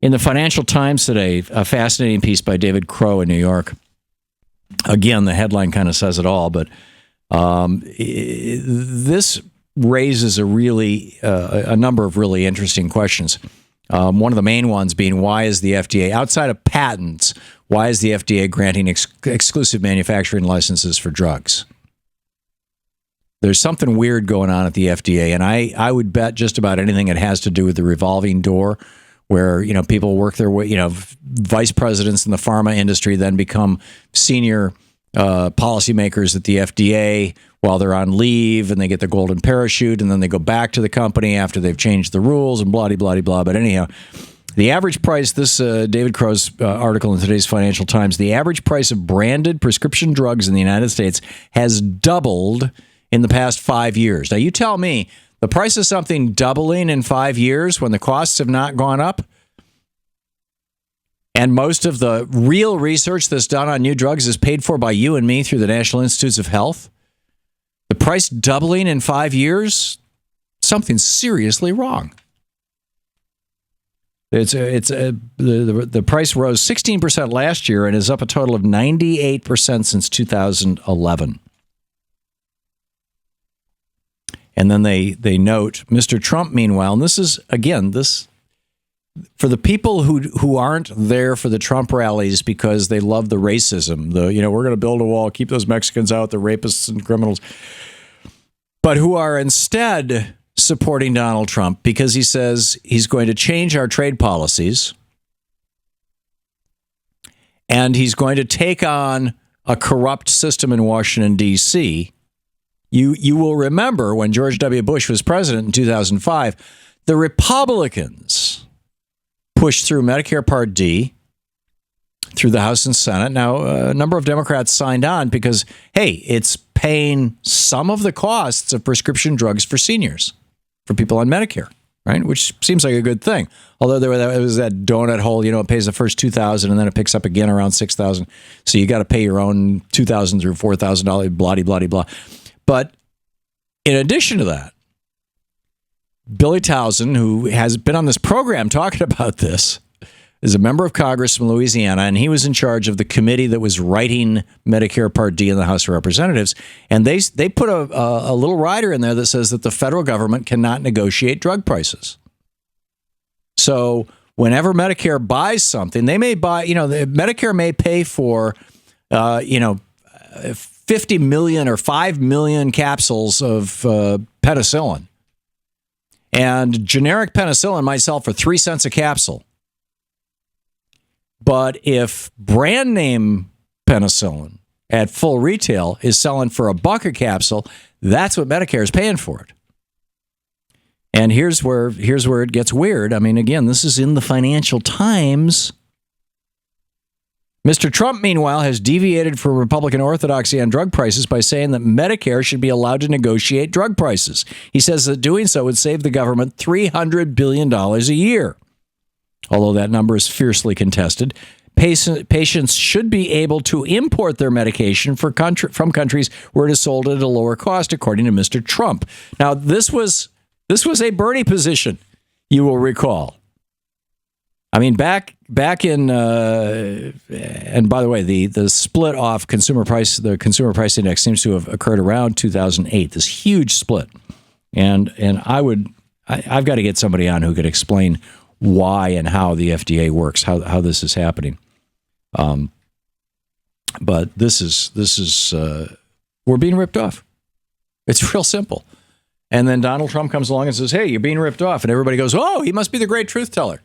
In the Financial Times today, a fascinating piece by David Crow in New York. Again, the headline kind of says it all, but this raises a number of really interesting questions. One of the main ones being, why is the FDA, outside of patents, why is the FDA granting exclusive manufacturing licenses for drugs? There's something weird going on at the FDA, and I would bet just about anything it has to do with the revolving door, where people work their way, vice presidents in the pharma industry then become senior policymakers at the FDA while they're on leave, and they get the golden parachute, and then they go back to the company after they've changed the rules and blah, blah, blah, blah. But anyhow, the average price, this David Crow's article in today's Financial Times, the average price of branded prescription drugs in the United States has doubled in the past 5 years. Now, you tell me, the price of something doubling in 5 years when the costs have not gone up? And most of the real research that's done on new drugs is paid for by you and me through the National Institutes of Health. The price doubling in 5 years? Something's seriously wrong. The price rose 16% last year and is up a total of 98% since 2011. And then they note Mr. Trump, meanwhile, and this is, again, for the people who aren't there for the Trump rallies because they love the racism, we're going to build a wall, keep those Mexicans out, the rapists and criminals, but who are instead supporting Donald Trump because he says he's going to change our trade policies and he's going to take on a corrupt system in Washington, D.C. You will remember when George W. Bush was president in 2005, the Republicans pushed through Medicare Part D through the House and Senate. Now, a number of Democrats signed on because, hey, it's paying some of the costs of prescription drugs for seniors, for people on Medicare, right? Which seems like a good thing. Although there was that donut hole, it pays the first $2,000 and then it picks up again around $6,000. So you got to pay your own $2,000 through $4,000, blah, blah, blah, blah. But in addition to that, Billy Towson, who has been on this program talking about this, is a member of Congress from Louisiana, and he was in charge of the committee that was writing Medicare Part D in the House of Representatives. And they put a little rider in there that says that the federal government cannot negotiate drug prices. So whenever Medicare buys something, they may buy, Medicare may pay for, 50 million or 5 million capsules of penicillin. And generic penicillin might sell for 3 cents a capsule. But if brand name penicillin at full retail is selling for $1 a capsule, that's what Medicare is paying for it. And here's where it gets weird. I mean, again, this is in the Financial Times. Mr. Trump, meanwhile, has deviated from Republican orthodoxy on drug prices by saying that Medicare should be allowed to negotiate drug prices. He says that doing so would save the government $300 billion a year. Although that number is fiercely contested, patients should be able to import their medication from countries where it is sold at a lower cost, according to Mr. Trump. Now, this was a Bernie position, you will recall. I mean, back in, and by the way, the split off the consumer price index seems to have occurred around 2008. This huge split, and I've got to get somebody on who could explain why and how the FDA works, how this is happening. But this is we're being ripped off. It's real simple. And then Donald Trump comes along and says, "Hey, you're being ripped off," and everybody goes, "Oh, he must be the great truth teller."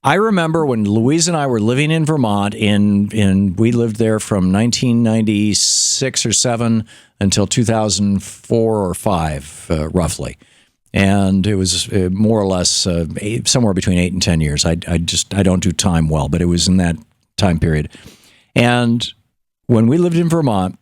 I remember when Louise and I were living in Vermont we lived there from 1996 or 7 until 2004 or 5, roughly. And it was more or less somewhere between 8 and 10 years. I don't do time well, but it was in that time period. And when we lived in Vermont,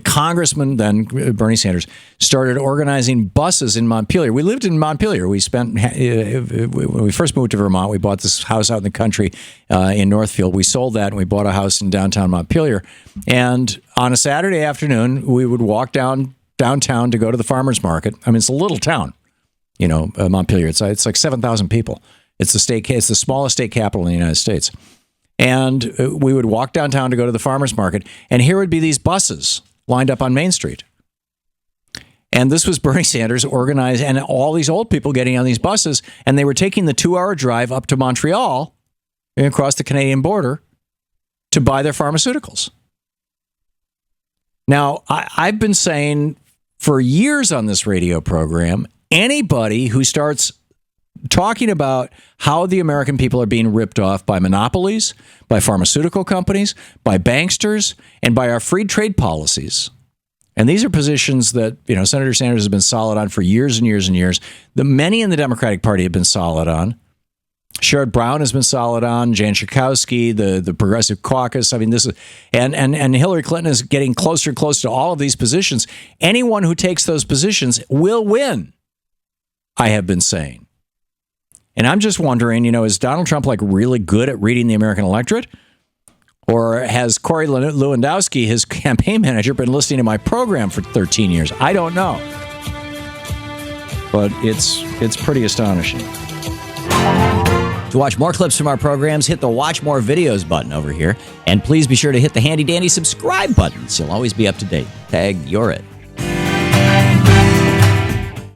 Congressman, then Bernie Sanders, started organizing buses in Montpelier. We lived in Montpelier. We spent, when we first moved to Vermont, we bought this house out in the country in Northfield. We sold that and we bought a house in downtown Montpelier. And on a Saturday afternoon, we would walk downtown to go to the farmer's market. I mean, it's a little town. Montpelier. It's like 7,000 people. It's the smallest state capital in the United States. And we would walk downtown to go to the farmer's market, and here would be these buses lined up on Main Street. And this was Bernie Sanders organized, and all these old people getting on these buses, and they were taking the 2-hour drive up to Montreal and across the Canadian border to buy their pharmaceuticals. Now, I've been saying for years on this radio program, anybody who starts talking about how the American people are being ripped off by monopolies, by pharmaceutical companies, by banksters, and by our free trade policies. And these are positions that, Senator Sanders has been solid on for years and years and years. Many in the Democratic Party have been solid on. Sherrod Brown has been solid on. Jan Schakowsky, the Progressive Caucus. I mean, this is and Hillary Clinton is getting closer and closer to all of these positions. Anyone who takes those positions will win, I have been saying. And I'm just wondering, is Donald Trump really good at reading the American electorate? Or has Corey Lewandowski, his campaign manager, been listening to my program for 13 years? I don't know. But it's pretty astonishing. To watch more clips from our programs, hit the Watch More Videos button over here. And please be sure to hit the handy-dandy subscribe button so you'll always be up to date. Tag, you're it.